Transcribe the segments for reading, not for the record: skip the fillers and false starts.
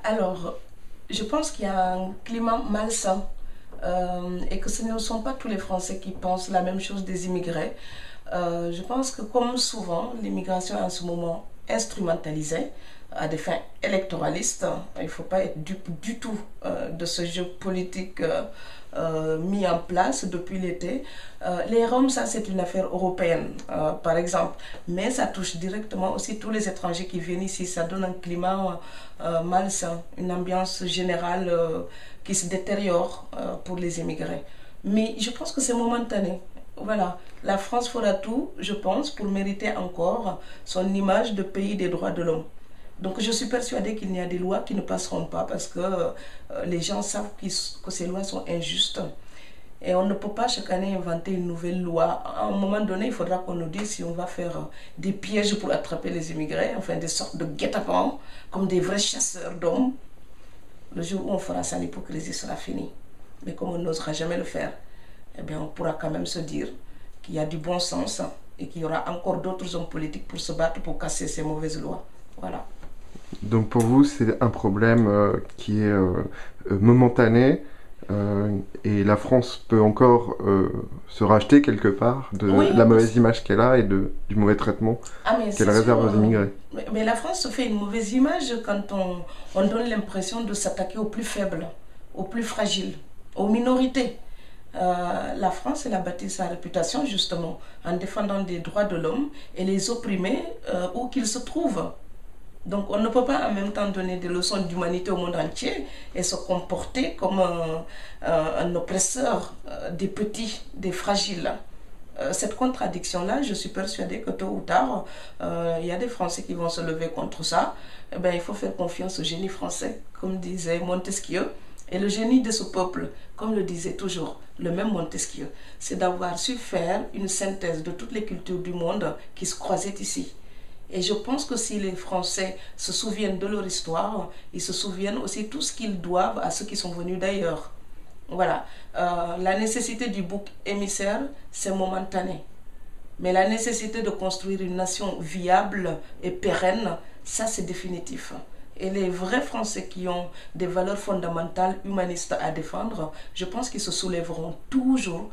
Alors, je pense qu'il y a un climat malsain et que ce ne sont pas tous les Français qui pensent la même chose des immigrés. Je pense que comme souvent, l'immigration est en ce moment instrumentalisée à des fins électoralistes. Il ne faut pas être dupe du tout de ce jeu politique mis en place depuis l'été. Les Roms, ça c'est une affaire européenne, par exemple, mais ça touche directement aussi tous les étrangers qui viennent ici. Ça donne un climat malsain, une ambiance générale qui se détériore pour les immigrés. Mais je pense que c'est momentané. Voilà, la France fera tout, je pense, pour mériter encore son image de pays des droits de l'homme. Donc je suis persuadée qu'il y a des lois qui ne passeront pas parce que les gens savent que ces lois sont injustes. Et on ne peut pas chaque année inventer une nouvelle loi. À un moment donné, il faudra qu'on nous dise si on va faire des pièges pour attraper les immigrés, enfin des sortes de guet-apens, comme des vrais chasseurs d'hommes. Le jour où on fera ça, l'hypocrisie sera finie. Mais comme on n'osera jamais le faire, eh bien, on pourra quand même se dire qu'il y a du bon sens et qu'il y aura encore d'autres hommes politiques pour se battre pour casser ces mauvaises lois. Voilà. Donc pour vous, c'est un problème qui est momentané et la France peut encore se racheter quelque part de Oui, la mauvaise image qu'elle a et du mauvais traitement qu'elle réserve aux immigrés. Mais la France se fait une mauvaise image quand on donne l'impression de s'attaquer aux plus faibles, aux plus fragiles, aux minorités. La France, elle a bâti sa réputation justement en défendant les droits de l'homme et les opprimés où qu'ils se trouvent. Donc on ne peut pas en même temps donner des leçons d'humanité au monde entier et se comporter comme un oppresseur des petits, des fragiles. Cette contradiction-là, je suis persuadée que tôt ou tard, il y a des Français qui vont se lever contre ça. Eh bien, il faut faire confiance au génie français, comme disait Montesquieu. Et le génie de ce peuple, comme le disait toujours le même Montesquieu, c'est d'avoir su faire une synthèse de toutes les cultures du monde qui se croisaient ici. Et je pense que si les Français se souviennent de leur histoire, ils se souviennent aussi tout ce qu'ils doivent à ceux qui sont venus d'ailleurs. Voilà. La nécessité du bouc émissaire, c'est momentané. Mais la nécessité de construire une nation viable et pérenne, ça c'est définitif. Et les vrais Français qui ont des valeurs fondamentales humanistes à défendre, je pense qu'ils se soulèveront toujours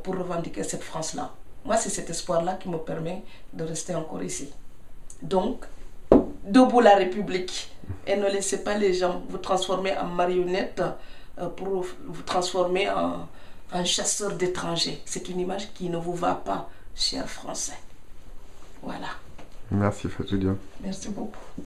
pour revendiquer cette France-là. Moi, c'est cet espoir-là qui me permet de rester encore ici. Donc, debout la République et ne laissez pas les gens vous transformer en marionnettes pour vous transformer en chasseur d'étrangers. C'est une image qui ne vous va pas, chers Français. Voilà. Merci Fatou Dia. Merci beaucoup.